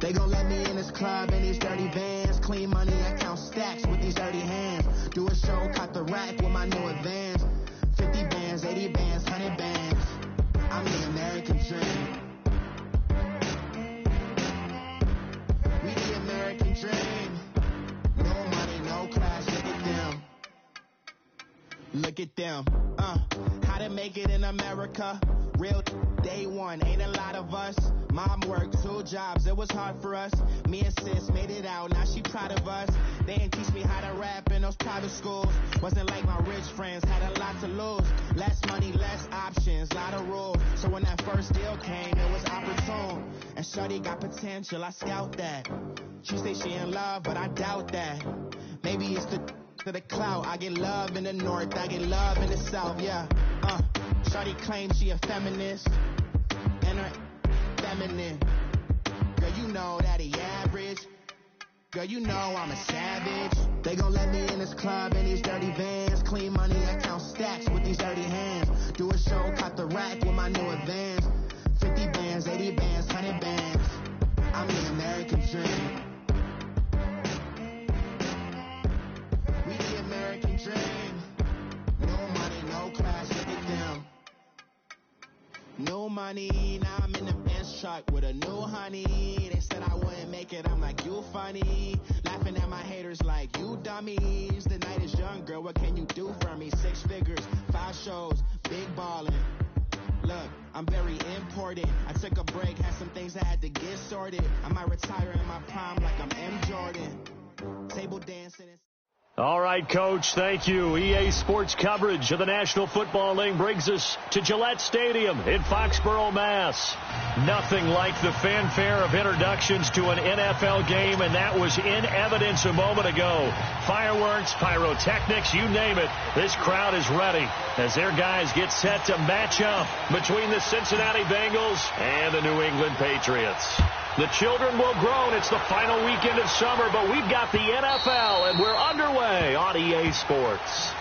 They gon' let me in this club in these dirty vans. Clean money, I count stacks with these dirty hands. Do a show, caught the rack with my new advance. 50 bands, 80 bands, 100 bands. I'm the American dream. We the American dream. No money, no class, look at them. Look at them. How to make it in America? Real day one, ain't a lot of us. Mom worked 2 jobs, it was hard for us. Me and sis made it out, now she proud of us. They didn't teach me how to rap in those private schools. Wasn't like my rich friends, had a lot to lose. Less money, less options, lot of rules. So when that first deal came, it was opportune. And shorty got potential, I scout that. She say she in love, but I doubt that. Maybe it's the clout. I get love in the north, I get love in the south, yeah. Shorty claims she a feminist, and her feminine. Girl, you know that he average. Girl, you know I'm a savage. They gon' let me in this club in these dirty vans. Clean money, I count stacks with these dirty hands. Do a show, caught the rack with my new advance. 50 bands, 80 bands, 100 bands. I'm the American dream. We the American dream. No money, no class, look at them. No money, now I'm in the Benz truck with a new honey. They said I wouldn't make it, I'm like, you funny. Laughing at my haters like, you dummies. The night is young, girl, what can you do for me? 6 figures, 5 shows, big ballin'. Look, I'm very important. I took a break, had some things I had to get sorted. I might retire in my prime like I'm M. Jordan. Table dancing and... All right, Coach, thank you. EA Sports coverage of the National Football League brings us to Gillette Stadium in Foxborough, Mass. Nothing like the fanfare of introductions to an NFL game, and that was in evidence a moment ago. Fireworks, pyrotechnics, you name it. This crowd is ready as their guys get set to match up between the Cincinnati Bengals and the New England Patriots. The children will groan. It's the final weekend of summer, but we've got the NFL, and we're underway on EA Sports.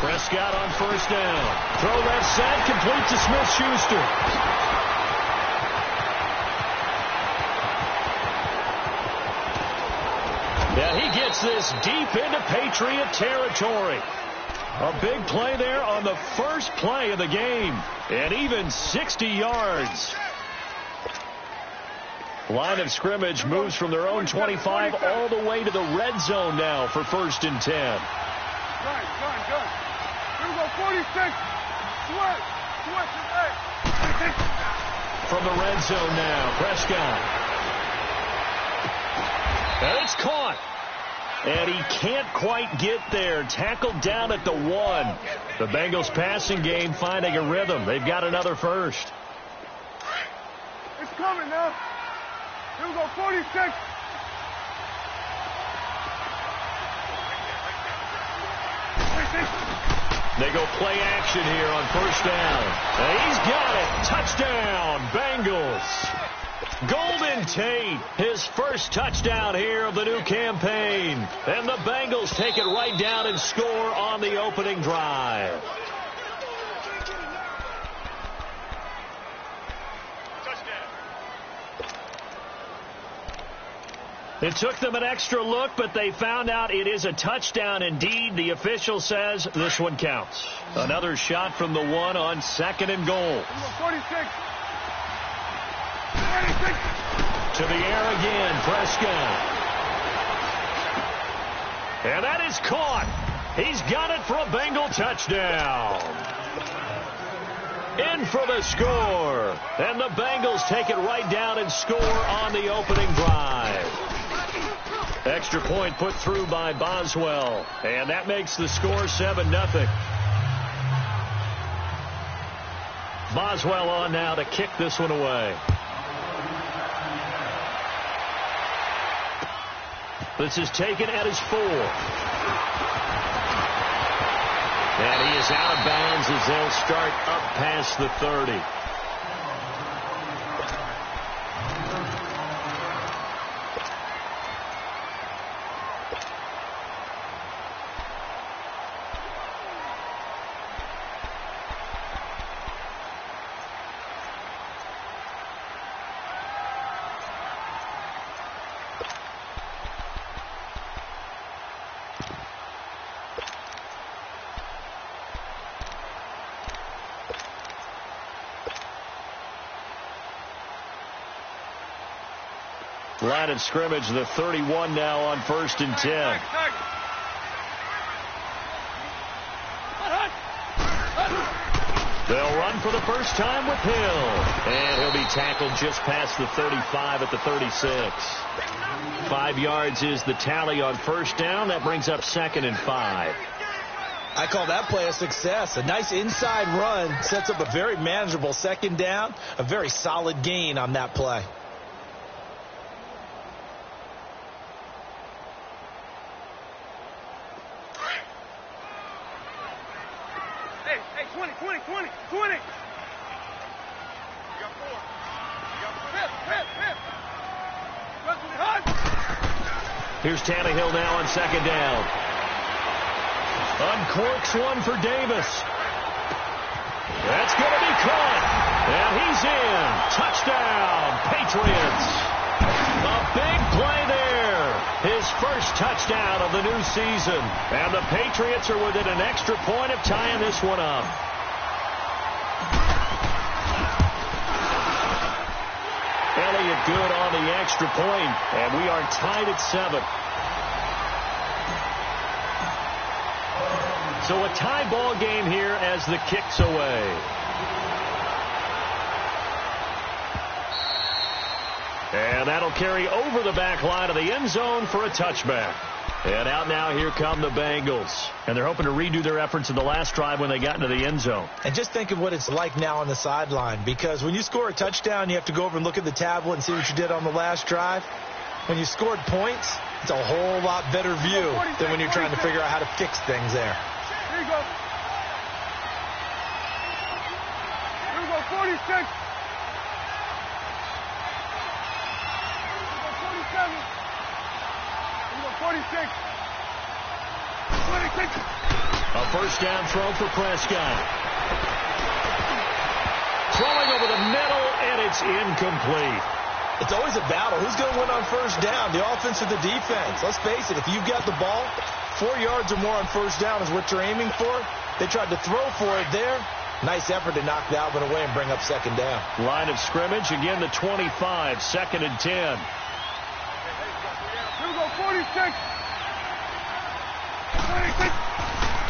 Prescott on first down. Throw that set, complete to Smith-Schuster. Yeah, he gets this deep into Patriot territory. A big play there on the first play of the game. And even 60 yards. Line of scrimmage moves from their own 25 all the way to the red zone now for 1st and 10. Good. Here we go, 46. Sweat. From the red zone now, Prescott. And it's caught. And he can't quite get there. Tackled down at the 1. The Bengals passing game finding a rhythm. They've got another first. It's coming now. Here we go, 46. They go play action here on first down. And he's got it. Touchdown, Bengals. Golden Tate, his first touchdown here of the new campaign. And the Bengals take it right down and score on the opening drive. It took them an extra look, but they found out it is a touchdown indeed. The official says this one counts. Another shot from the 1 on 2nd and goal. 46. To the air again, Prescott. And that is caught. He's got it for a Bengal touchdown. In for the score. And the Bengals take it right down and score on the opening drive. Extra point put through by Boswell. And that makes the score 7-0. Boswell on now to kick this one away. This is taken at his 4. And he is out of bounds as they'll start up past the 30. Line of scrimmage, the 31 now on 1st and 10. They'll run for the first time with Hill. And he'll be tackled just past the 35 at the 36. 5 yards is the tally on first down. That brings up 2nd and 5. I call that play a success. A nice inside run sets up a very manageable 2nd down. A very solid gain on that play. Hey, 20. Here's Tannehill now on 2nd down. Uncorks one for Davis. That's going to be caught. And he's in. Touchdown, Patriots. A big play there. His first touchdown of the new season. And the Patriots are within an extra point of tying this one up. Elliott good on the extra point, and we are tied at 7. So a tie ball game here as the kick's away. And that'll carry over the back line of the end zone for a touchback. And out now, here come the Bengals. And they're hoping to redo their efforts in the last drive when they got into the end zone. And just think of what it's like now on the sideline. Because when you score a touchdown, you have to go over and look at the tablet and see what you did on the last drive. When you scored points, it's a whole lot better view than when you're trying to figure out how to fix things there. Here you go. Here we go, 46. Here we go, 47. Here we go, 46. 26. A first down throw for Prescott. Throwing over the middle, and it's incomplete. It's always a battle. Who's going to win on first down, the offense or the defense? Let's face it, if you've got the ball, 4 yards or more on first down is what you're aiming for. They tried to throw for it there. Nice effort to knock that one away and bring up 2nd down. Line of scrimmage, again the 25, 2nd and 10. Here we go, 46. 26.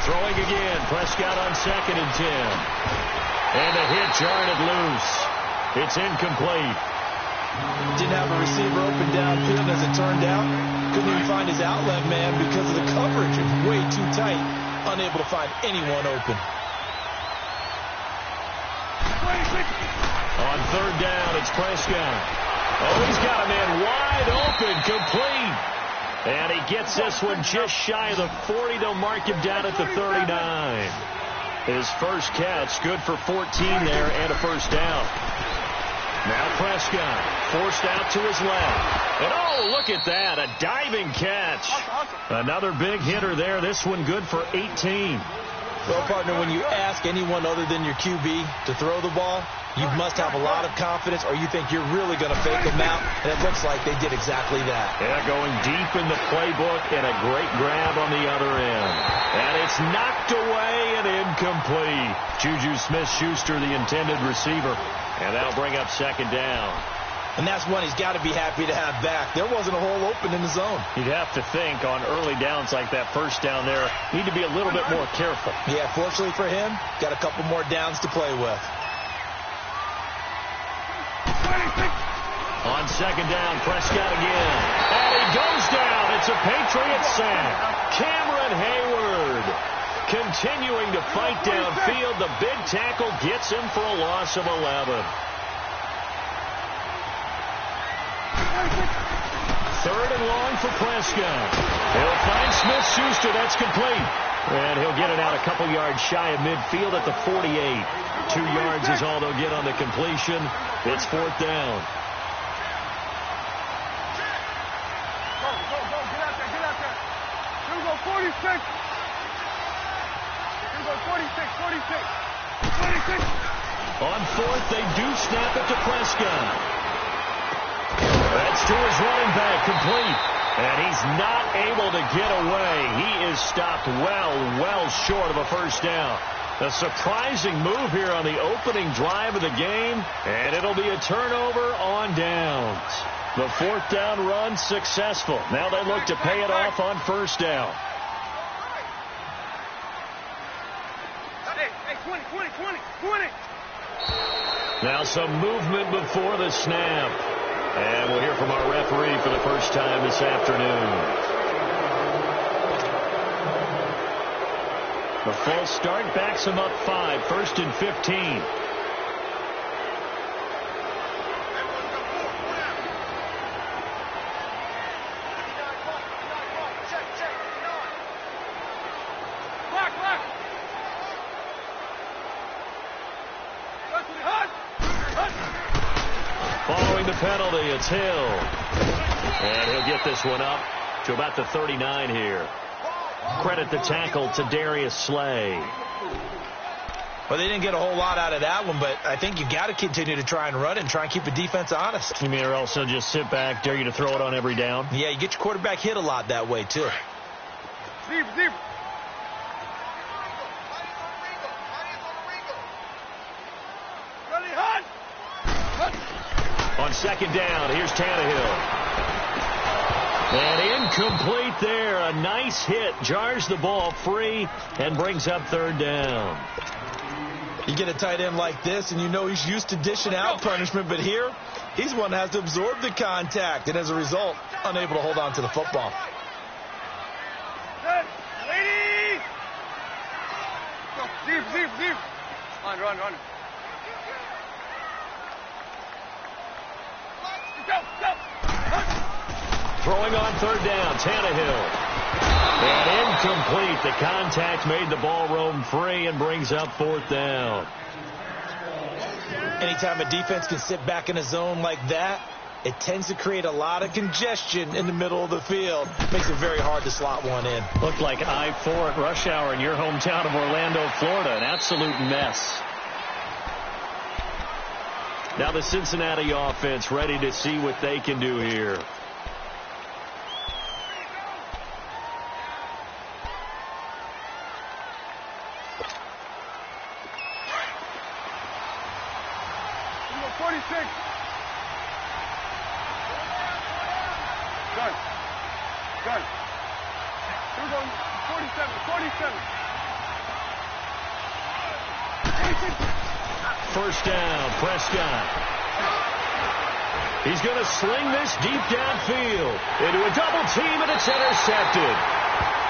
Throwing again, Prescott on 2nd and 10. And the hit jarred it loose. It's incomplete. Didn't have a receiver open downfield as it turned out. Couldn't even find his outlet man because of the coverage. It was way too tight. Unable to find anyone open. 26. On 3rd down, it's Prescott. Oh, he's got a man wide open, complete. And he gets this one just shy of the 40. They'll mark him down at the 39. His first catch, good for 14 there and a first down. Now Prescott forced out to his left. And oh, look at that, a diving catch. Another big hitter there. This one good for 18. Well, partner, when you ask anyone other than your QB to throw the ball, you must have a lot of confidence or you think you're really going to fake them out. And it looks like they did exactly that. Yeah, going deep in the playbook and a great grab on the other end. And it's knocked away and incomplete. Juju Smith-Schuster, the intended receiver. And that'll bring up 2nd down. And that's one he's got to be happy to have back. There wasn't a hole open in the zone. You'd have to think on early downs like that first down there, need to be a little bit more careful. Yeah, fortunately for him, got a couple more downs to play with. 26. On 2nd down, Prescott again. And he goes down. It's a Patriot sack. Cameron Hayward. Continuing to fight downfield, the big tackle gets him for a loss of 11. Third and long for Prescott. He'll find Smith-Schuster. That's complete. And he'll get it out a couple yards shy of midfield at the 48. 2 yards is all they'll get on the completion. It's fourth down. Go, get out there. Here we go, 46. Here we go, 46. On fourth, they do snap it to Prescott. That's to his running back, complete. And he's not able to get away. He is stopped well short of a first down. A surprising move here on the opening drive of the game, and it'll be a turnover on downs. The fourth down run successful. Now they look to pay it off on first down. Hey, 20. Now some movement before the snap. And we'll hear from our referee for the first time this afternoon. The false start backs him up 5, first and 15. Following the penalty, it's Hill. And he'll get this one up to about the 39 here. Credit the tackle to Darius Slay. Well, they didn't get a whole lot out of that one, but I think you got to continue to try and run it and try and keep the defense honest. You mean or also just sit back, dare you to throw it on every down? Yeah, you get your quarterback hit a lot that way, too. Zebra. On second down, here's Tannehill. And incomplete there. A nice hit. Jars the ball free and brings up third down. You get a tight end like this, and you know he's used to dishing out punishment, but here, he's one that has to absorb the contact, and as a result, unable to hold on to the football. Ladies! Deep. Run. Go. Throwing on third down, Tannehill. And incomplete. The contact made the ball roam free and brings up fourth down. Anytime a defense can sit back in a zone like that, it tends to create a lot of congestion in the middle of the field. Makes it very hard to slot one in. Looked like I-4 at rush hour in your hometown of Orlando, Florida. An absolute mess. Now the Cincinnati offense ready to see what they can do here. Number 46. Gun. Here we go. 47. First down, Prescott. He's going to sling this deep downfield into a double team, and it's intercepted.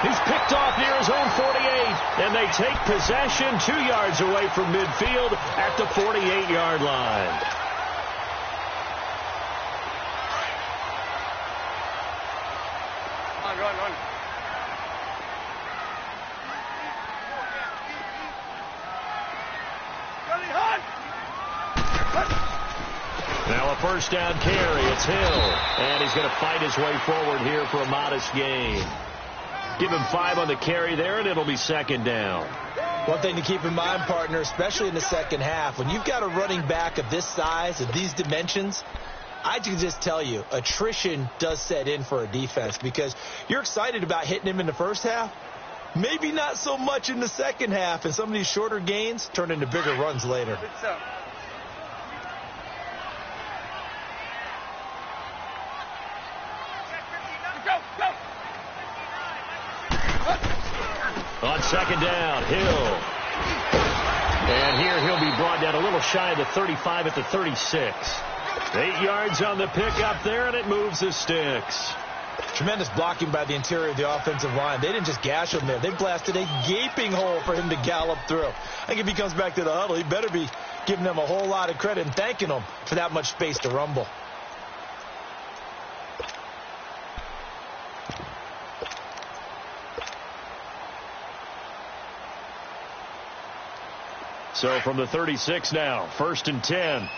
He's picked off near his own 48, and they take possession 2 yards away from midfield at the 48-yard line. Run. Now a first down carry. It's Hill. And he's going to fight his way forward here for a modest gain. Give him 5 on the carry there, and it'll be second down. One thing to keep in mind, partner, especially in the second half, when you've got a running back of this size, of these dimensions, I can just tell you, attrition does set in for a defense because you're excited about hitting him in the first half. Maybe not so much in the second half, and some of these shorter gains turn into bigger runs later. On second down, Hill. And here he'll be brought down a little shy of the 35 at the 36. 8 yards on the pickup there, and it moves the sticks. Tremendous blocking by the interior of the offensive line. They didn't just gash him there. They blasted a gaping hole for him to gallop through. I think if he comes back to the huddle, he better be giving them a whole lot of credit and thanking them for that much space to rumble. So from the 36 now, 1st and 10.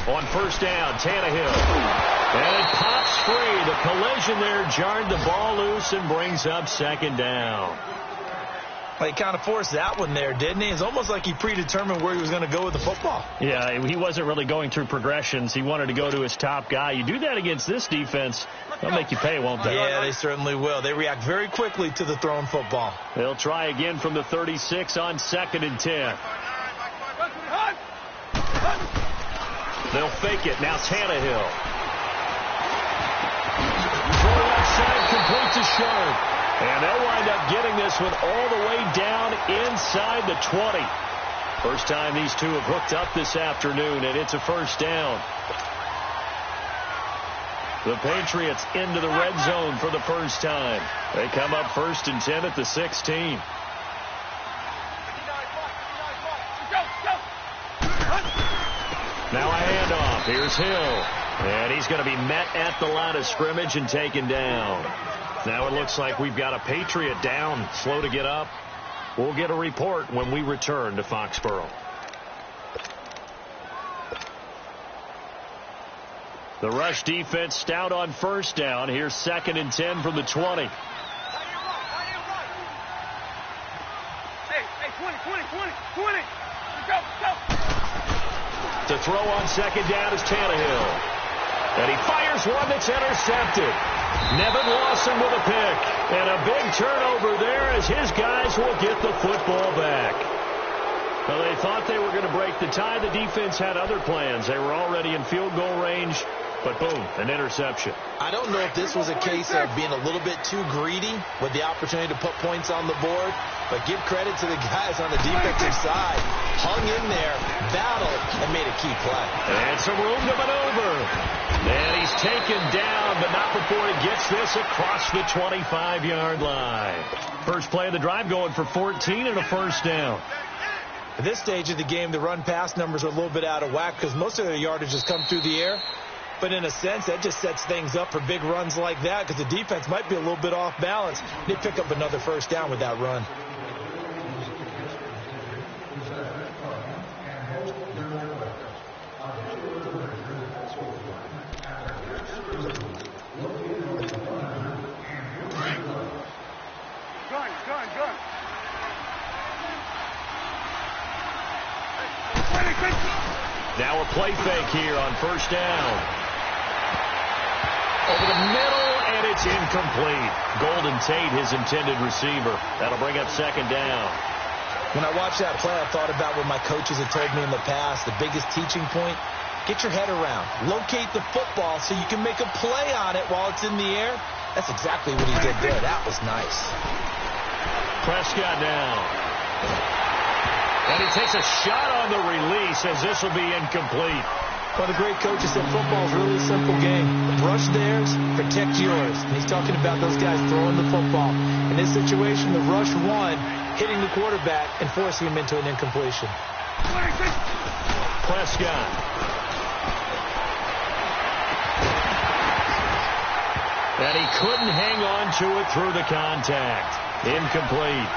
On 1st down, Tannehill. And it pops free. The collision there jarred the ball loose and brings up 2nd down. Well, he kind of forced that one there, didn't he? It's almost like he predetermined where he was going to go with the football. Yeah, he wasn't really going through progressions. He wanted to go to his top guy. You do that against this defense, they'll make you pay, won't they? Yeah, they certainly will. They react very quickly to the thrown football. They'll try again from the 36 on 2nd and 10. They'll fake it. Now Tannehill. Throw outside, complete to Sharp. And they'll wind up getting this one all the way down inside the 20. First time these two have hooked up this afternoon, and it's a 1st down. The Patriots into the red zone for the first time. They come up 1st and 10 at the 16. Now a handoff. Here's Hill. And he's going to be met at the line of scrimmage and taken down. Now it looks like we've got a Patriot down, slow to get up. We'll get a report when we return to Foxborough. The rush defense stout on 1st down. Here's 2nd and 10 from the 20. Hey, 20. Go. To throw on 2nd down is Tannehill. And he fires one that's intercepted. Nevin Lawson with a pick. And a big turnover there as his guys will get the football back. Well, they thought they were going to break the tie. The defense had other plans. They were already in field goal range. But boom, an interception. I don't know if this was a case of being a little bit too greedy with the opportunity to put points on the board, but give credit to the guys on the defensive side. Hung in there, battled, and made a key play. And some room to maneuver. And he's taken down, but not before he gets this across the 25-yard line. First play of the drive going for 14 and a 1st down. At this stage of the game, the run-pass numbers are a little bit out of whack because most of their yardage has come through the air. But in a sense, that just sets things up for big runs like that because the defense might be a little bit off balance. They pick up another 1st down with that run. Gun. Now a play fake here on 1st down. Over the middle, and it's incomplete. Golden Tate, his intended receiver. That'll bring up 2nd down. When I watched that play, I thought about what my coaches had told me in the past. The biggest teaching point, get your head around. Locate the football so you can make a play on it while it's in the air. That's exactly what he did there. That was nice. Prescott now. And he takes a shot on the release as this will be incomplete. Well, the great coach said football is really a simple game. Rush theirs, protect yours. And he's talking about those guys throwing the football. In this situation, the rush one, hitting the quarterback and forcing him into an incompletion. Prescott. And he couldn't hang on to it through the contact. Incomplete.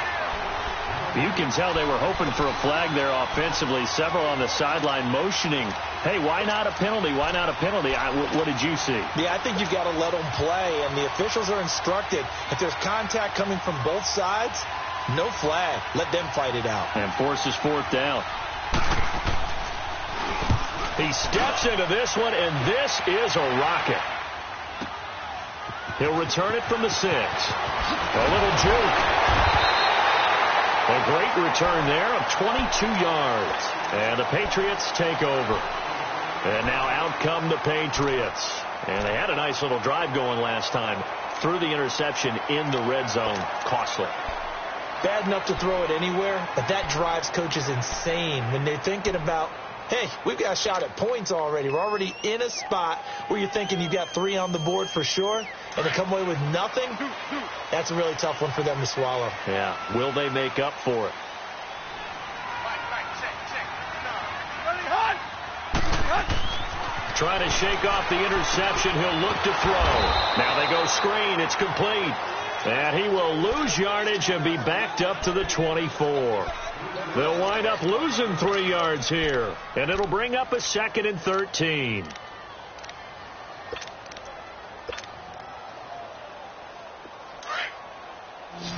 You can tell they were hoping for a flag there offensively. Several on the sideline motioning, hey, why not a penalty? Why not a penalty? What did you see? Yeah, I think you've got to let them play, and the officials are instructed. If there's contact coming from both sides, no flag. Let them fight it out. And forces 4th down. He steps into this one, and this is a rocket. He'll return it from the 6. A little juke. A great return there of 22 yards. And the Patriots take over. And now out come the Patriots. And they had a nice little drive going last time. Threw the interception in the red zone. Costly. Bad enough to throw it anywhere, but that drives coaches insane when they're thinking about, hey, we've got a shot at points already. We're already in a spot where you're thinking you've got 3 on the board for sure, and to come away with nothing, that's a really tough one for them to swallow. Yeah, will they make up for it? Trying to shake off the interception. He'll look to throw. Now they go screen. It's complete. And he will lose yardage and be backed up to the 24. They'll wind up losing 3 yards here. And it'll bring up a 2nd and 13.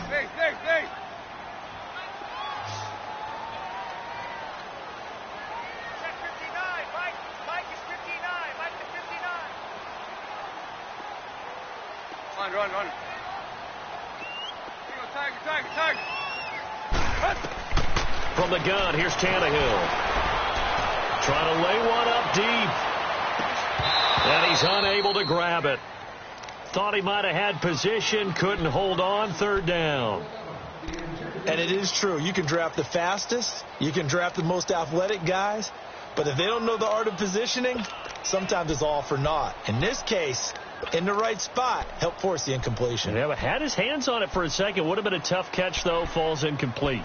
Hey. Run. Here you go, Tiger. Run. From the gun, here's Tannehill. Trying to lay one up deep. And he's unable to grab it. Thought he might have had position, couldn't hold on, 3rd down. And it is true. You can draft the fastest. You can draft the most athletic guys. But if they don't know the art of positioning, sometimes it's all for naught. In this case, in the right spot, help force the incompletion. Yeah, but had his hands on it for a second. Would have been a tough catch, though. Falls incomplete.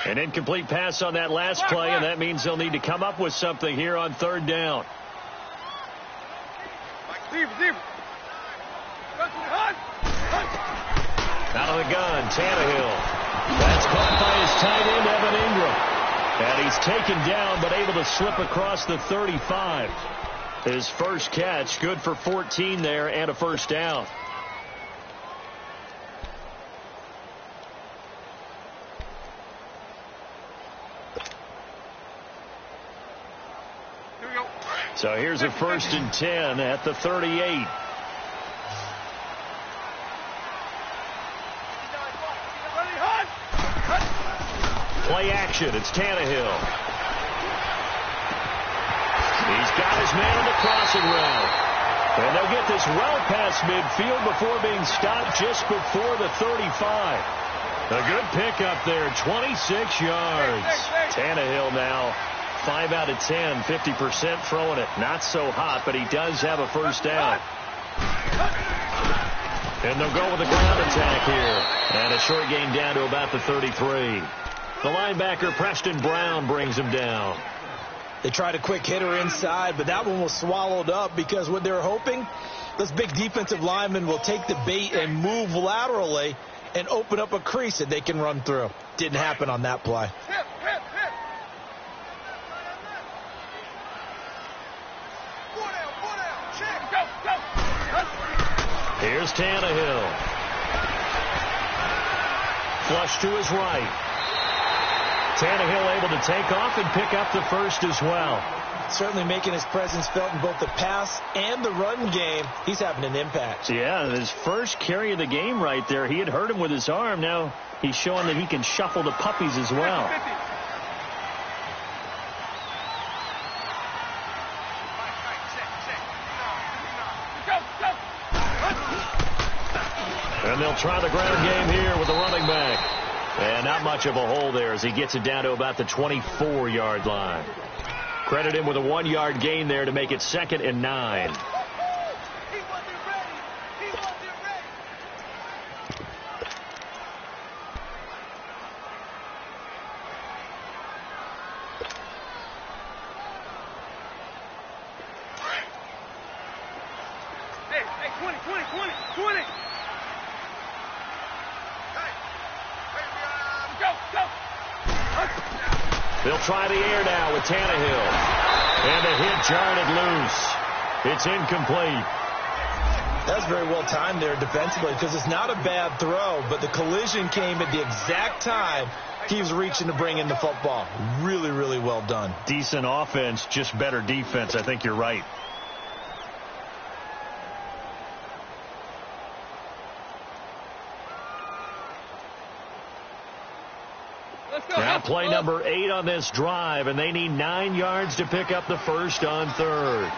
An incomplete pass on that last play, and that means they'll need to come up with something here on 3rd down. Deep. Out of the gun, Tannehill. That's caught by his tight end, Evan Ingram. And he's taken down, but able to slip across the 35. His first catch, good for 14 there, and a 1st down. So here's a 1st and 10 at the 38. Play action. It's Tannehill. He's got his man on the crossing route. And they'll get this well past midfield before being stopped just before the 35. A good pickup there, 26 yards. Tannehill now 5 out of 10, 50% throwing it. Not so hot, but he does have a 1st down. And they'll go with a ground attack here. And a short gain down to about the 33. The linebacker, Preston Brown, brings him down. They tried a quick hitter inside, but that one was swallowed up because what they're hoping, this big defensive lineman will take the bait and move laterally and open up a crease that they can run through. Didn't happen on that play. Here's Tannehill. Flush to his right. Tannehill able to take off and pick up the 1st as well. Certainly making his presence felt in both the pass and the run game. He's having an impact. Yeah, his first carry of the game right there. He had hurt him with his arm. Now he's showing that he can shuffle the puppies as well. And they'll try the ground game here with the running back. And not much of a hole there as he gets it down to about the 24-yard line. Credit him with a 1-yard gain there to make it 2nd and 9. Hey, 20. They'll try the air now with Tannehill. And the hit jarred it loose. It's incomplete. That's very well timed there defensively because it's not a bad throw, but the collision came at the exact time he was reaching to bring in the football. Really, really well done. Decent offense, just better defense. I think you're right. Now play number 8 on this drive, and they need 9 yards to pick up the 1st on 3rd.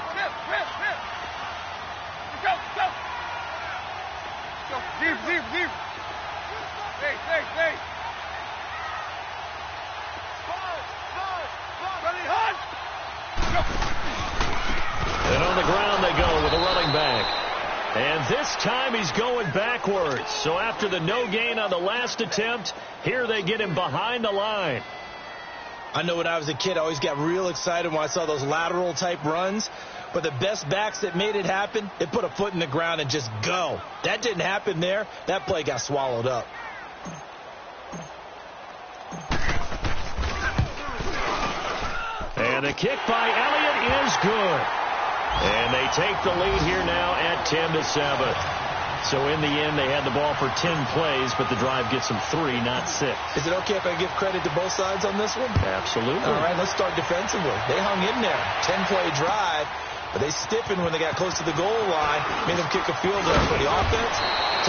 And on the ground they go with a running back. And this time he's going backwards. So after the no gain on the last attempt, here they get him behind the line. I know when I was a kid, I always got real excited when I saw those lateral type runs. But the best backs that made it happen, they put a foot in the ground and just go. That didn't happen there. That play got swallowed up. And the kick by Elliott is good. And they take the lead here now at 10-7. So in the end, they had the ball for 10 plays, but the drive gets them 3, not 6. Is it okay if I give credit to both sides on this one? Absolutely. All right, let's start defensively. They hung in there. 10-play drive, but they stiffened when they got close to the goal line, made them kick a field goal. For the offense,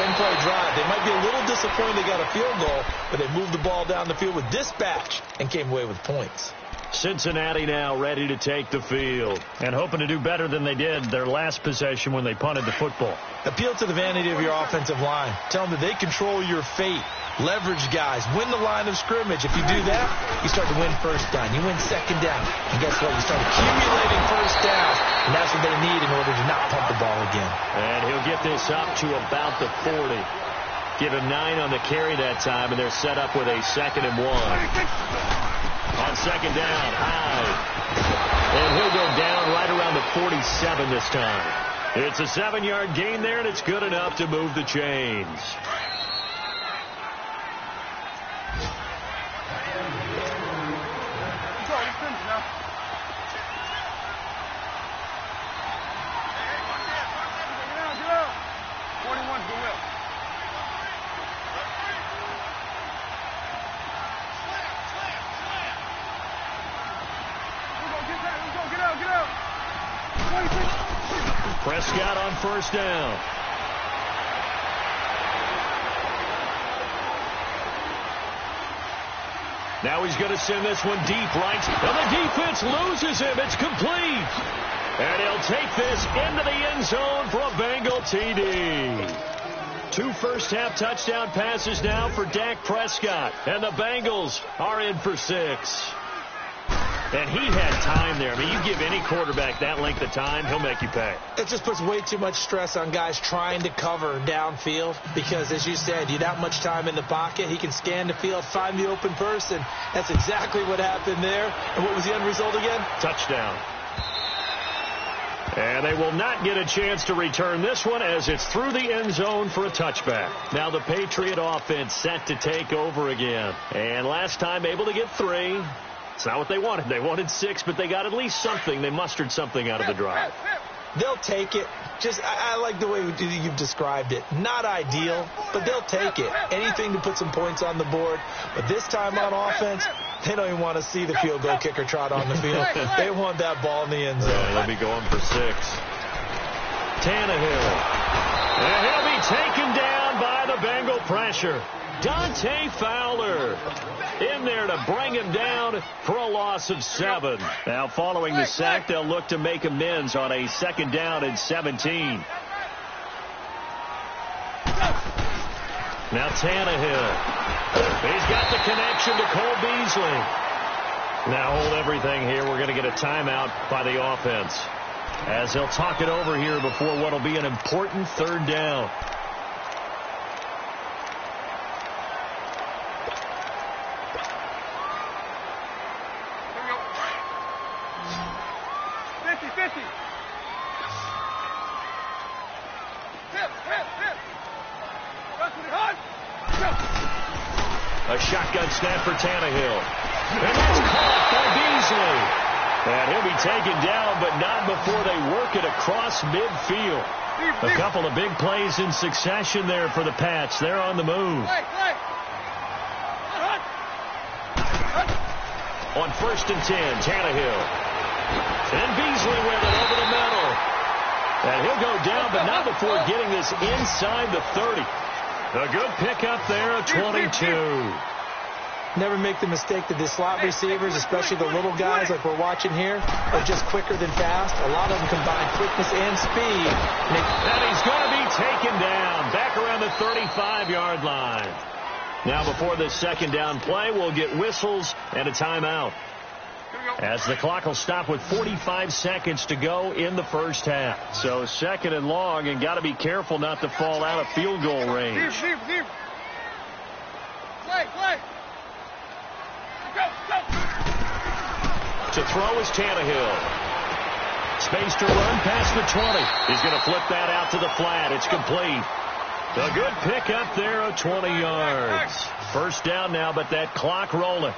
10-play drive. They might be a little disappointed they got a field goal, but they moved the ball down the field with dispatch and came away with points. Cincinnati now ready to take the field and hoping to do better than they did their last possession when they punted the football. Appeal to the vanity of your offensive line. Tell them that they control your fate. Leverage guys. Win the line of scrimmage. If you do that, you start to win first down. You win second down. And guess what? You start accumulating first downs. And that's what they need in order to not punt the ball again. And he'll get this up to about the 40. Give him 9 on the carry that time, and they're set up with a 2nd and 1. On second down, Hyde. And he'll go down right around the 47 this time. It's a 7-yard gain there, and it's good enough to move the chains. Prescott on first down. Now he's going to send this one deep right. And the defense loses him. It's complete. And he'll take this into the end zone for a Bengal TD. 2 first-half touchdown passes now for Dak Prescott. And the Bengals are in for 6. And he had time there. I mean, you give any quarterback that length of time, he'll make you pay. It just puts way too much stress on guys trying to cover downfield because, as you said, you that much time in the pocket. He can scan the field, find the open person. That's exactly what happened there. And what was the end result again? Touchdown. And they will not get a chance to return this one as it's through the end zone for a touchback. Now the Patriot offense set to take over again. And last time able to get 3. It's not what they wanted. They wanted 6, but they got at least something. They mustered something out of the drive. They'll take it. I like the way you've described it. Not ideal, but they'll take it. Anything to put some points on the board. But this time on offense, they don't even want to see the field goal kicker trot on the field. They want that ball in the end zone. Yeah, they'll be going for 6. Tannehill. And he'll be taken down by the Bengal pressure. Dante Fowler in there to bring him down for a loss of 7. Now following the sack, they'll look to make amends on a 2nd down and 17. Now Tannehill. He's got the connection to Cole Beasley. Now hold everything here. We're going to get a timeout by the offense as they'll talk it over here before what will be an important 3rd down. A shotgun snap for Tannehill. And that's caught by Beasley. And he'll be taken down, but not before they work it across midfield. A couple of big plays in succession there for the Pats. They're on the move. On 1st and 10, Tannehill. And Beasley with it over the middle. And he'll go down, but not before getting this inside the 30. A good pickup there at 22. Never make the mistake that the slot receivers, especially the little guys like we're watching here, are just quicker than fast. A lot of them combine quickness and speed. And he's going to be taken down back around the 35-yard line. Now before this 2nd down play, we'll get whistles and a timeout. as the clock will stop with 45 seconds to go in the first half. So second and long, and got to be careful not to fall out of field goal range. Play. Go. To throw is Tannehill. Space to run past the 20. He's going to flip that out to the flat. It's complete. A good pick up there of 20 yards. First down now, but that clock rolling.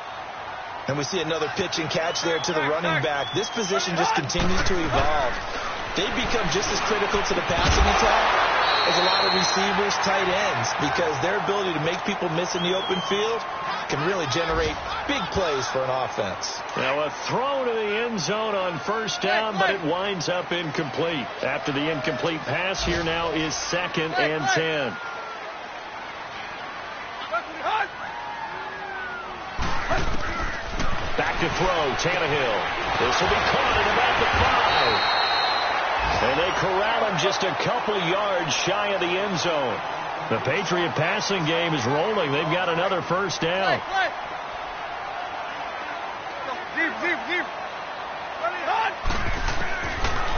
And we see another pitch and catch there to the running back. This position just continues to evolve. They become just as critical to the passing attack as a lot of receivers, tight ends, because their ability to make people miss in the open field can really generate big plays for an offense. Now a throw to the end zone on first down, but it winds up incomplete. After the incomplete pass, here now is 2nd and 10. Back to throw, Tannehill. This will be caught at about the 5. And they corral him just a couple yards shy of the end zone. The Patriot passing game is rolling. They've got another first down. Deep.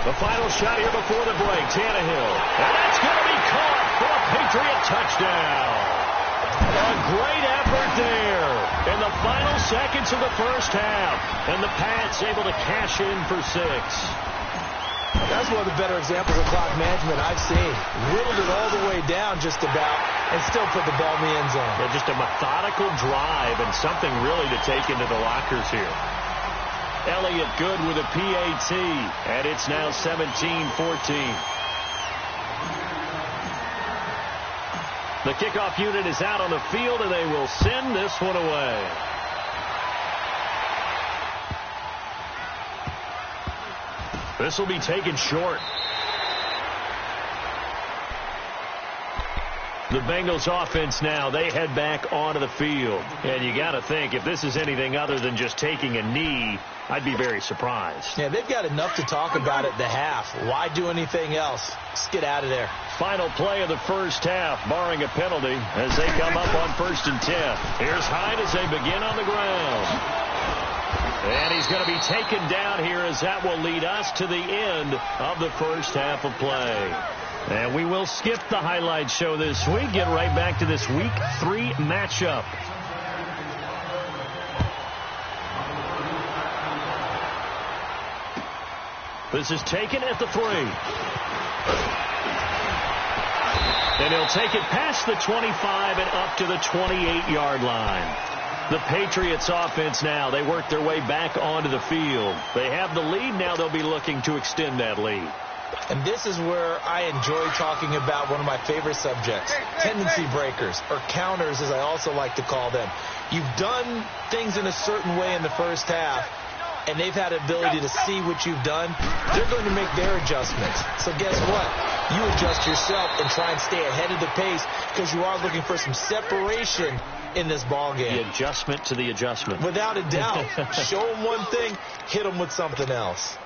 The final shot here before the break, Tannehill. And that's going to be caught for a Patriot touchdown. A great effort there in the final seconds of the first half. And the Pats able to cash in for 6. That's one of the better examples of clock management I've seen. Whittled it all the way down just about and still put the ball in the end zone. Yeah, just a methodical drive and something really to take into the lockers here. Elliott good with a PAT, and it's now 17-14. The kickoff unit is out on the field, and they will send this one away. This will be taken short. The Bengals offense now, they head back onto the field. And you got to think, if this is anything other than just taking a knee, I'd be very surprised. Yeah, they've got enough to talk about at the half. Why do anything else? Just get out of there. Final play of the first half, barring a penalty, as they come up on 1st and 10. Here's Hyde as they begin on the ground. And he's going to be taken down here, as that will lead us to the end of the first half of play. And we will skip the highlight show this week. Get right back to this Week 3 matchup. This is taken at the 3. And he'll take it past the 25 and up to the 28-yard line. The Patriots offense now, they work their way back onto the field. They have the lead. Now they'll be looking to extend that lead. And this is where I enjoy talking about one of my favorite subjects, tendency breakers, or counters as I also like to call them. You've done things in a certain way in the first half, and they've had the ability to see what you've done. They're going to make their adjustments. So guess what? You adjust yourself and try and stay ahead of the pace, because you are looking for some separation in this ball game. The adjustment to the adjustment. Without a doubt. Show them one thing, hit them with something else.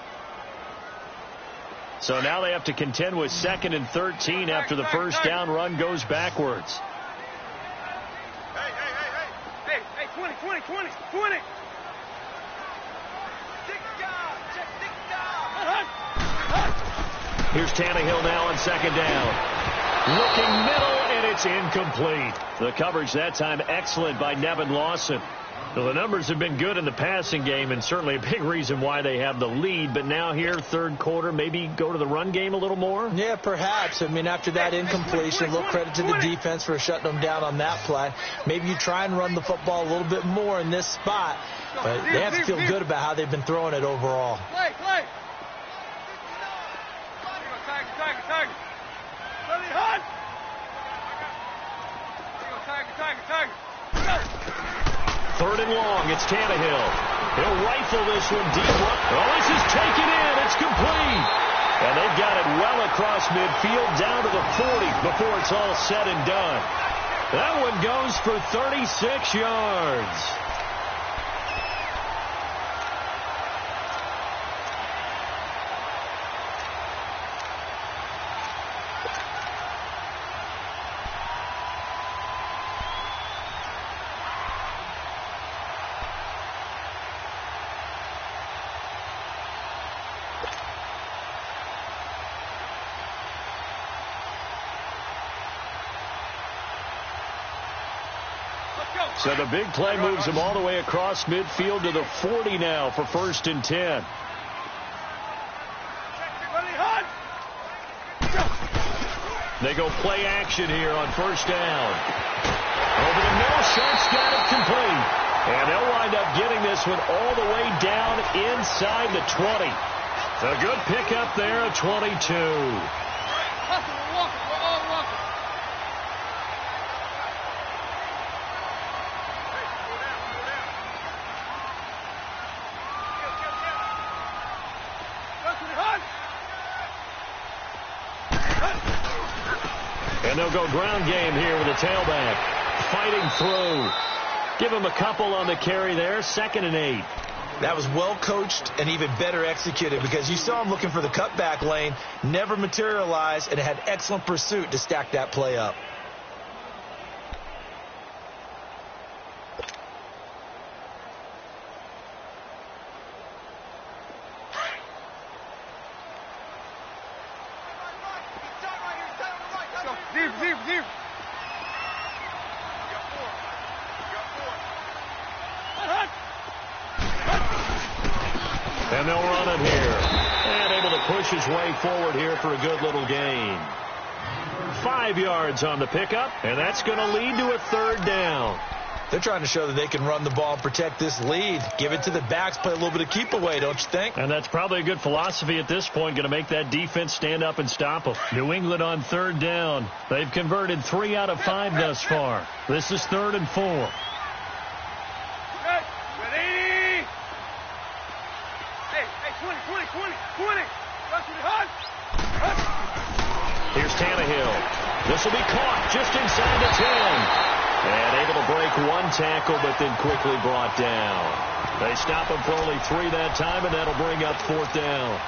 So now they have to contend with 2nd and 13 after the first down run goes backwards. Hey, 20. Here's Tannehill now on 2nd down. Looking middle, and it's incomplete. The coverage that time excellent by Nevin Lawson. Well, the numbers have been good in the passing game, and certainly a big reason why they have the lead. But now here, third quarter, maybe go to the run game a little more? Yeah, perhaps. I mean, after that incompletion, a little credit to the defense for shutting them down on that play. Maybe you try and run the football a little bit more in this spot. But they have to feel good about how they've been throwing it overall. Play. Tiger. 3rd and long, it's Tannehill. He'll rifle this one deep. Oh, this is taken in. It's complete. And they've got it well across midfield down to the 40 before it's all said and done. That one goes for 36 yards. So the big play moves him all the way across midfield to the 40 now for 1st and 10. They go play action here on 1st down. Over the middle, Sharp's got it complete. And they'll wind up getting this one all the way down inside the 20. A good pickup there at 22. And they'll go ground game here with a tailback. Fighting through. Give him a couple on the carry there. 2nd and 8. That was well coached and even better executed because you saw him looking for the cutback lane, never materialized, and had excellent pursuit to stack that play up. Deep. And they'll run it here. And able to push his way forward here for a good little gain. 5 yards on the pickup, and that's going to lead to a 3rd down. They're trying to show that they can run the ball and protect this lead. Give it to the backs, play a little bit of keep away, don't you think? And that's probably a good philosophy at this point, going to make that defense stand up and stop them. New England on 3rd down. They've converted 3 out of 5 thus far. This is 3rd and 4. Ready? Hey, 20. Here's Tannehill. This will be caught just inside the 10. And able to break one tackle, but then quickly brought down. They stop him for only 3 that time, and that'll bring up 4th down.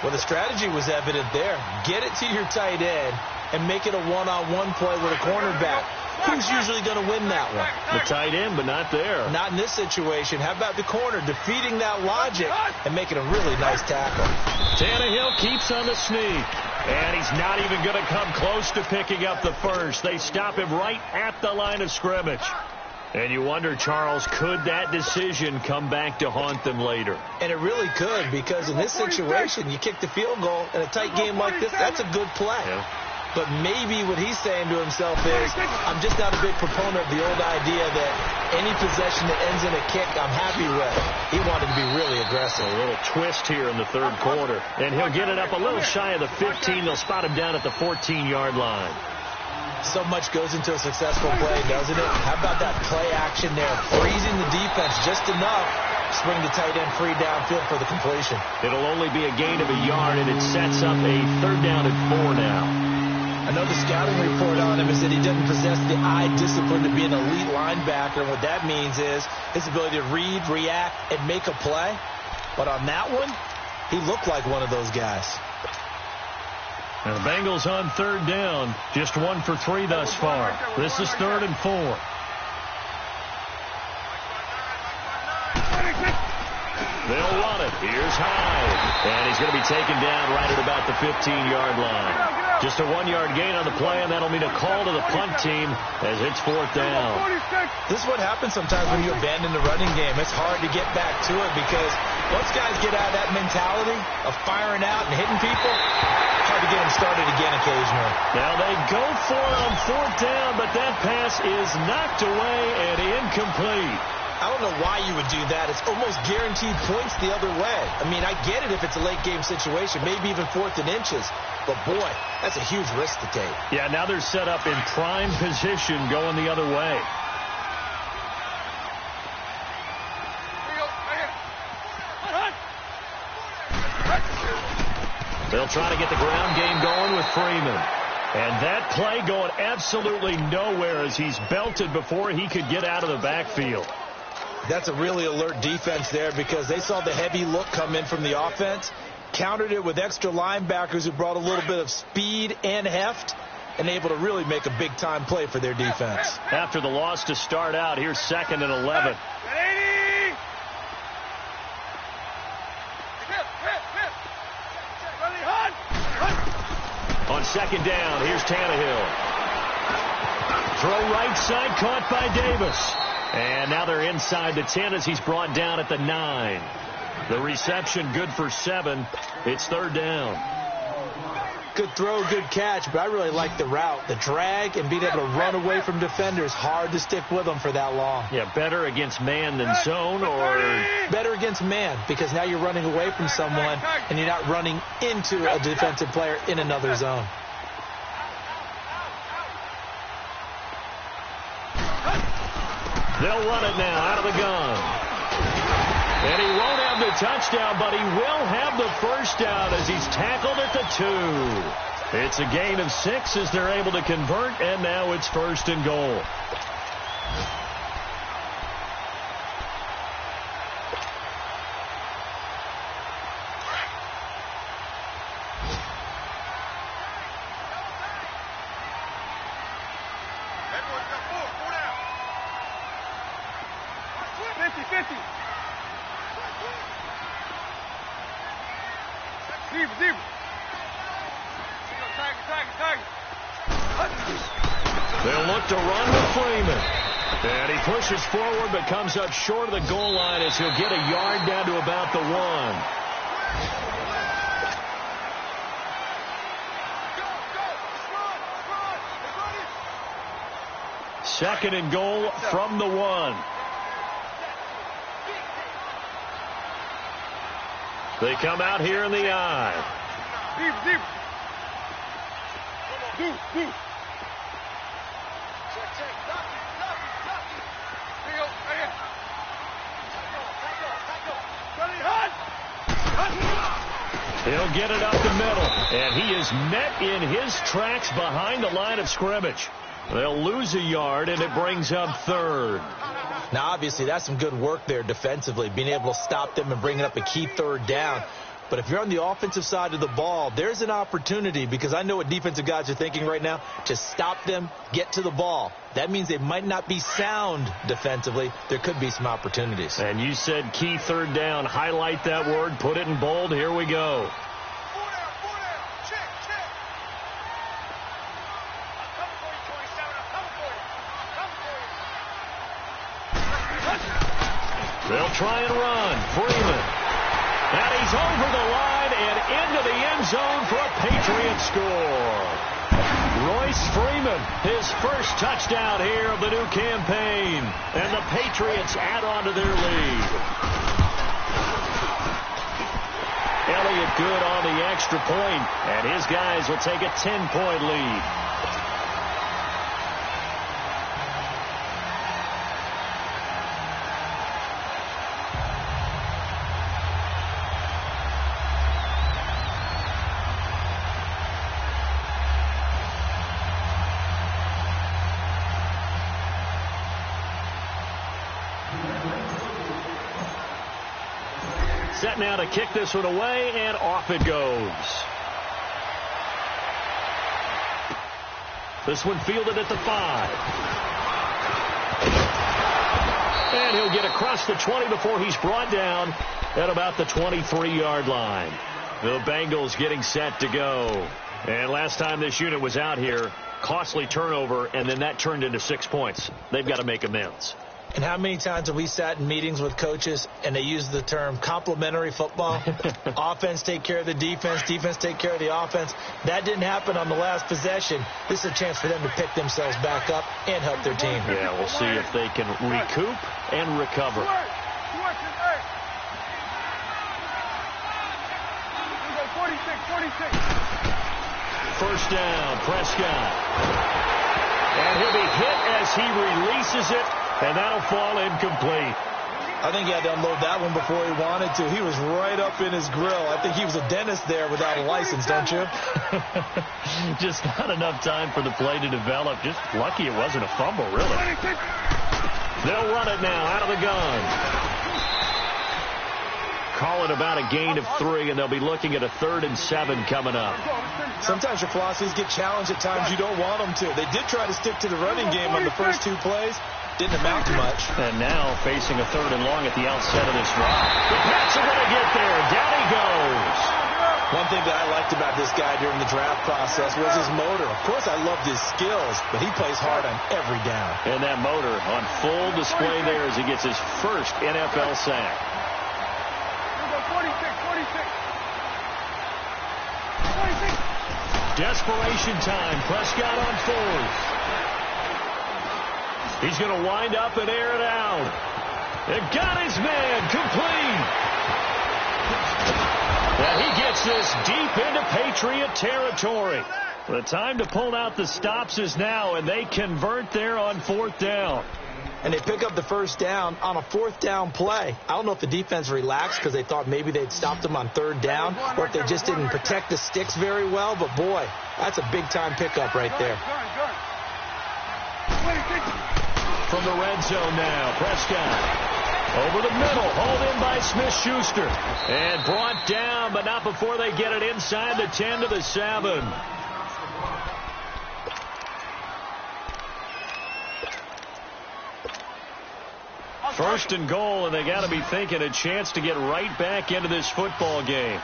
Well, the strategy was evident there. Get it to your tight end and make it a one-on-one play with a cornerback. Who's usually going to win that one? The tight end, but not there. Not in this situation. How about the corner defeating that logic and making a really nice tackle? Tannehill keeps on the sneak. And he's not even going to come close to picking up the first. They stop him right at the line of scrimmage. And you wonder, Charles, could that decision come back to haunt them later? And it really could, because in this situation, you kick the field goal in a tight game like this, that's a good play. Yeah. But maybe what he's saying to himself is, I'm just not a big proponent of the old idea that any possession that ends in a kick, I'm happy with. He wanted to be really aggressive. A little twist here in the 3rd quarter. And he'll get it up a little shy of the 15. They'll spot him down at the 14-yard line. So much goes into a successful play, doesn't it? How about that play action there? Freezing the defense just enough to bring the tight end free downfield for the completion. It'll only be a gain of a yard, and it sets up a 3rd down and 4 now. I know the scouting report on him is that he doesn't possess the eye discipline to be an elite linebacker. And what that means is his ability to read, react, and make a play. But on that one, he looked like one of those guys. And the Bengals on 3rd down. Just 1 for 3 thus far. This is 3rd and 4. They'll run it. Here's Hyde. And he's going to be taken down right at about the 15-yard line. Just a 1-yard gain on the play, and that'll mean a call to the punt team as it's 4th down. This is what happens sometimes when you abandon the running game. It's hard to get back to it because once guys get out of that mentality of firing out and hitting people, hard to get them started again occasionally. Now they go for it on 4th down, but that pass is knocked away and incomplete. I don't know why you would do that. It's almost guaranteed points the other way. I mean, I get it if it's a late game situation, maybe even 4th and inches. But, boy, that's a huge risk to take. Yeah, now they're set up in prime position going the other way. They'll try to get the ground game going with Freeman. And that play going absolutely nowhere as he's belted before he could get out of the backfield. That's a really alert defense there because they saw the heavy look come in from the offense, countered it with extra linebackers who brought a little bit of speed and heft, and able to really make a big-time play for their defense. After the loss to start out, here's 2nd and 11. On 2nd down, here's Tannehill. Throw right side, caught by Davis. And now they're inside the 10 as he's brought down at the 9. The reception good for 7. It's third down. Good throw, good catch, but I really like the route. The drag and being able to run away from defenders, hard to stick with them for that long. Yeah, better against man than zone, or better against man, because now you're running away from someone and you're not running into a defensive player in another zone. They'll run it now out of the gun. And he won't have the touchdown, but he will have the first down as he's tackled at the 2. It's a gain of 6 as they're able to convert, and now it's first and goal. They'll look to run with Freeman. And he pushes forward but comes up short of the goal line as he'll get a yard down to about the 1. Second and goal from the 1. They come out here in the I. Deep. He'll get it up the middle, and he is met in his tracks behind the line of scrimmage. They'll lose a yard, and it brings up third. Now, obviously, that's some good work there defensively, being able to stop them and bringing up a key third down. But if you're on the offensive side of the ball, there's an opportunity, because I know what defensive guys are thinking right now, to stop them, get to the ball. That means they might not be sound defensively. There could be some opportunities. And you said key third down. Highlight that word. Put it in bold. Here we go. They'll try and run. Freeman. And he's over the line and into the end zone for a Patriot score. Royce Freeman, his first touchdown here of the new campaign. And the Patriots add on to their lead. Elliott good on the extra point, and his guys will take a 10-point lead. Set now to kick this one away, and off it goes. This one fielded at the 5. And he'll get across the 20 before he's brought down at about the 23-yard line. The Bengals getting set to go. And last time this unit was out here, costly turnover, and then that turned into 6 points. They've got to make amends. And how many times have we sat in meetings with coaches and they use the term complementary football? Offense take care of the defense, defense take care of the offense. That didn't happen on the last possession. This is a chance for them to pick themselves back up and help their team. Yeah, we'll see if they can recoup and recover. First down, Prescott. And he'll be hit as he releases it. And that'll fall incomplete. I think he had to unload that one before he wanted to. He was right up in his grill. I think he was a dentist there without a license, don't you? Just not enough time for the play to develop. Just lucky it wasn't a fumble, really. They'll run it now out of the gun. Call it about a gain of 3, and they'll be looking at a 3rd and 7 coming up. Sometimes your philosophies get challenged at times you don't want them to. They did try to stick to the running game on the first 2 plays. Didn't amount to much. And now facing a 3rd and long at the outset of this drive. The Pats are going to get there. Down he goes. One one thing that I liked about this guy during the draft process was his motor. Of course, I loved his skills, but he plays hard on every down. And that motor on full display there as he gets his first NFL sack. 46. Desperation time. Prescott on fourth. He's going to wind up and air it out. It got his man complete. And he gets this deep into Patriot territory. The time to pull out the stops is now, and they convert there on fourth down. And they pick up the first down on a fourth down play. I don't know if the defense relaxed because they thought maybe they'd stopped them on third down or if they just didn't protect the sticks very well. But, boy, that's a big-time pickup right there. From the red zone now, Prescott. Over the middle, hauled in by Smith-Schuster. And brought down, but not before they get it inside the 10 to the 7. First and goal, and they got to be thinking a chance to get right back into this football game.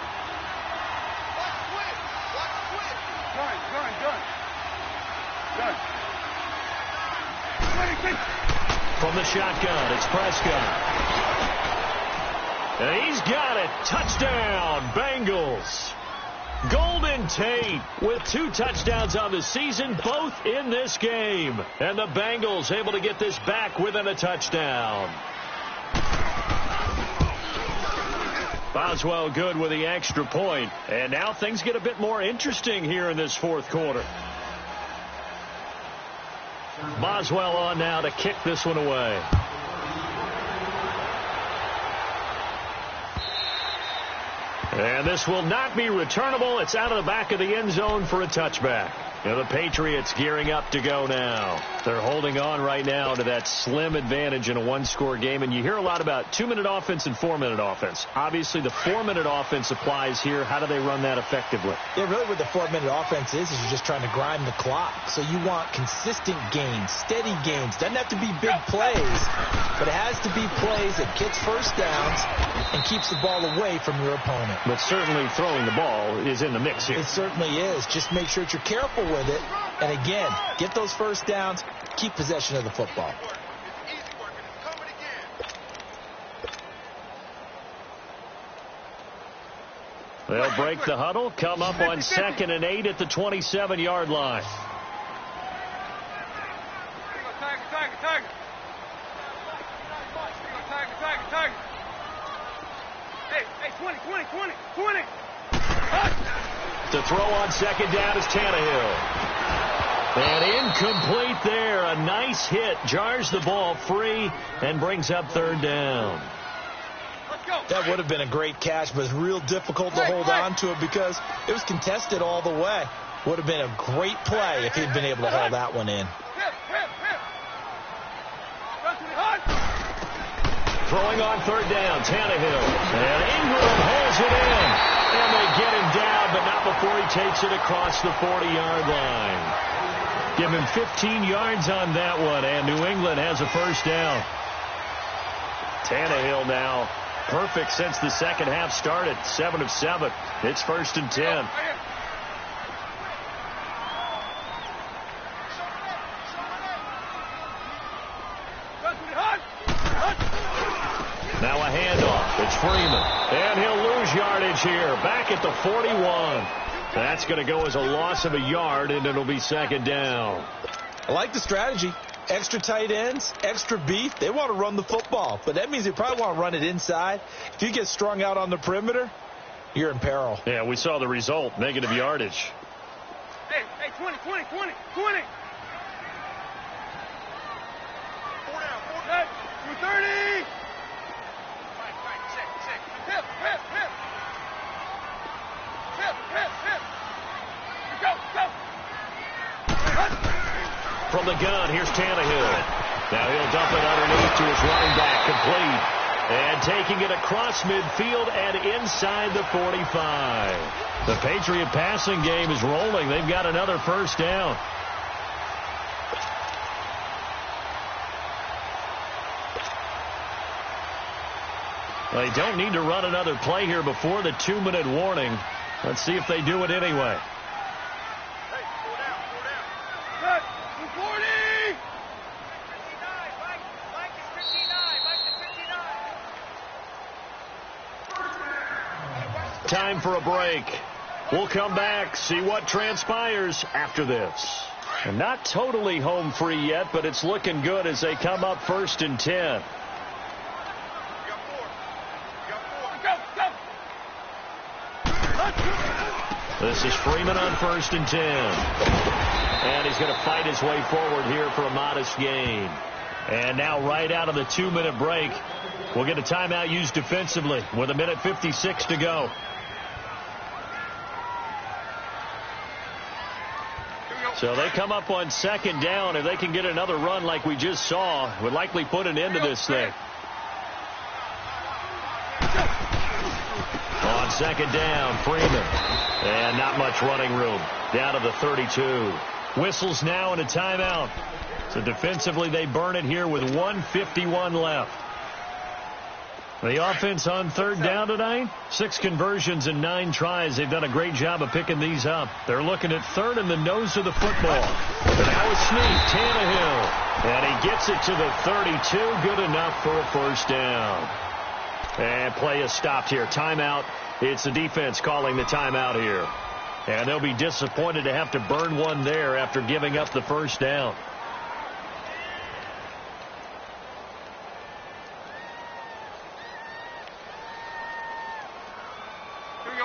From the shotgun, it's Prescott. And he's got it. Touchdown, Bengals. Golden Tate with 2 touchdowns on the season, both in this game. And the Bengals able to get this back within a touchdown. Boswell good with the extra point. And now things get a bit more interesting here in this fourth quarter. Boswell on now to kick this one away. And this will not be returnable. It's out of the back of the end zone for a touchback. And the Patriots gearing up to go now. They're holding on right now to that slim advantage in a one-score game. And you hear a lot about 2-minute offense and 4-minute offense. Obviously, the 4-minute offense applies here. How do they run that effectively? Yeah, really what the 4-minute offense is you're just trying to grind the clock. So you want consistent gains, steady gains. Doesn't have to be big plays, but it has to be plays that gets first downs and keeps the ball away from your opponent. But certainly throwing the ball is in the mix here. It certainly is. Just make sure that you're careful with it. And again, get those first downs, keep possession of the football. They'll break the huddle, come up on 2nd and 8 at the 27-yard line. Hey, 20. To throw on 2nd down is Tannehill. And incomplete there. A nice hit. Jars the ball free and brings up 3rd down. That would have been a great catch, but it's real difficult to hold on to it because it was contested all the way. Would have been a great play if he'd been able to hold that one in. Throwing on 3rd down, Tannehill. And Ingram holds it in. And they get him down, but not before he takes it across the 40-yard line. Give him 15 yards on that one, and New England has a first down. Tannehill now perfect since the second half started. 7 of 7. It's 1st and 10. Now a handoff. It's Freeman. And he'll lose yardage here. Back at the 41. That's going to go as a loss of a yard, and it'll be 2nd down. I like the strategy. Extra tight ends, extra beef. They want to run the football, but that means they probably want to run it inside. If you get strung out on the perimeter, you're in peril. Yeah, we saw the result. Negative yardage. Hey, 20. 4 down. 230. Hip. Go. From the gun, here's Tannehill. Now he'll dump it underneath to his running back, complete. And taking it across midfield and inside the 45. The Patriot passing game is rolling. They've got another first down. They don't need to run another play here before the 2-minute warning. Let's see if they do it anyway. Hey, slow down. Set. 240. 59. Mike is 59. Time for a break. We'll come back, see what transpires after this. And not totally home free yet, but it's looking good as they come up 1st and 10. This is Freeman on 1st and 10. And he's going to fight his way forward here for a modest gain. And now right out of the 2-minute break, we'll get a timeout used defensively with 1:56 to go. So they come up on 2nd down. If they can get another run like we just saw, would likely put an end to this thing. On 2nd down, Freeman. And not much running room. Down to the 32. Whistles now and a timeout. So defensively, they burn it here with 1:51 left. The offense on 3rd down tonight, 6 conversions and 9 tries. They've done a great job of picking these up. They're looking at 3rd in the nose of the football. Now a sneak, Tannehill. And he gets it to the 32. Good enough for a 1st down. And play is stopped here. Timeout. It's the defense calling the timeout here. And they'll be disappointed to have to burn one there after giving up the 1st down.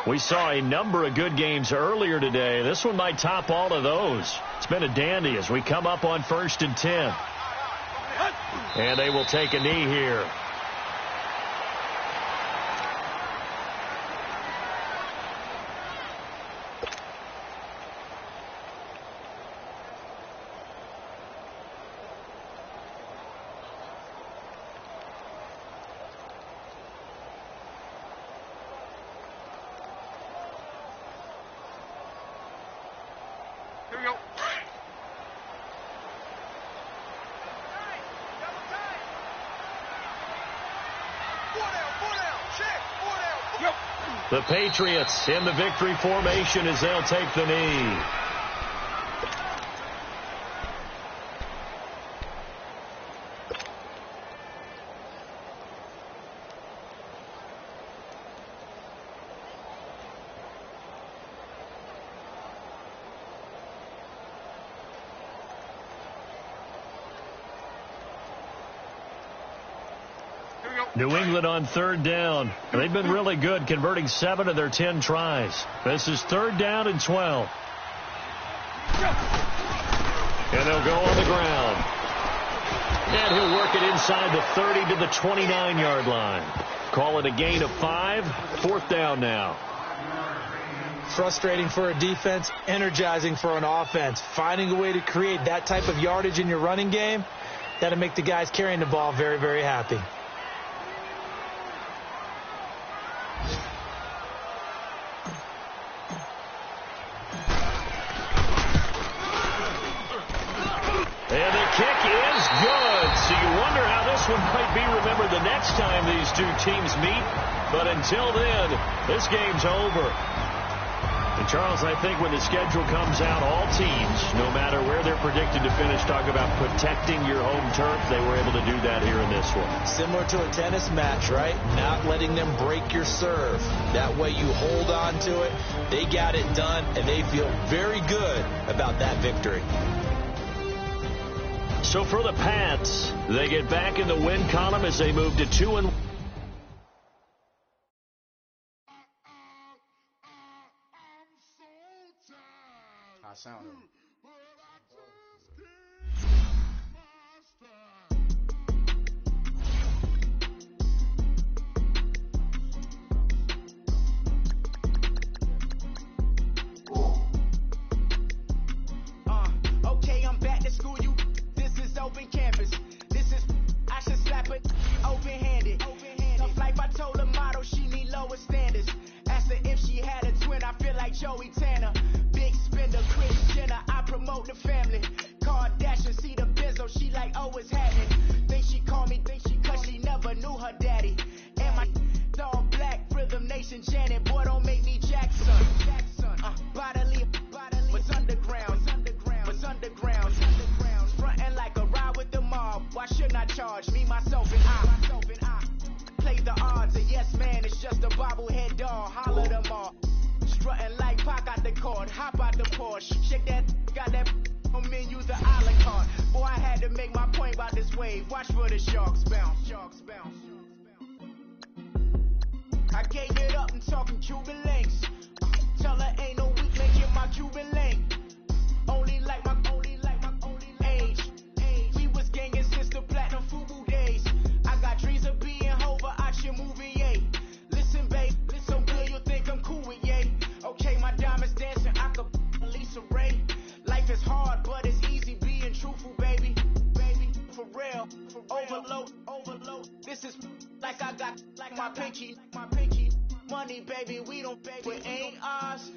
We saw a number of good games earlier today. This one might top all of those. It's been a dandy as we come up on 1st and 10. And they will take a knee here. The Patriots in the victory formation as they'll take the knee. New England on 3rd down. They've been really good, converting 7 of their 10 tries. This is 3rd down and 12. And they'll go on the ground. And he'll work it inside the 30 to the 29-yard line. Call it a gain of 5. 4th down now. Frustrating for a defense, energizing for an offense. Finding a way to create that type of yardage in your running game, that'll make the guys carrying the ball very, very happy. And the kick is good. So you wonder how this one might be remembered the next time these two teams meet. But until then, this game's over. And Charles, I think when the schedule comes out, all teams, no matter where they're predicted to finish, talk about protecting your home turf. They were able to do that here in this one. Similar to a tennis match, right? Not letting them break your serve. That way you hold on to it. They got it done, and they feel very good about that victory. So for the Pats, they get back in the win column as they move to 2-1. I sound it. Okay, I'm back to school. This is open campus. I should slap it open-handed. Tough life, I told her motto, she need lower standards. Asked her if she had a twin, I feel like Joey Tanner. Big spender, Kris Jenner, I promote the family. Kardashian, see the Benzo, she like, oh, it's happening. Think she called me, cause she never knew her daddy. And my dog black, Rhythm Nation Janet, boy, don't make me Jackson. mall. Strutting like Pac out the court, hop out the Porsche. Shake that, got that on menus, the a la carte. Boy, I had to make my point about this wave. Watch for the sharks bounce. Sharks bounce. I gave it up and talking Cuban links. Tell her ain't no weak link in my Cuban link. Only like my age. We was gangin' since the platinum FUBU days. I got dreams of being Hova out your movie, yay. Listen, babe, so good you'll think I'm cool with yay. Okay, my diamonds dancing, I could Lisa Ray. Life is hard, but it's easy being truthful, baby. Baby, for real. Overload. This is like I got like my pinky. Money, baby, we don't beg. It ain't ours.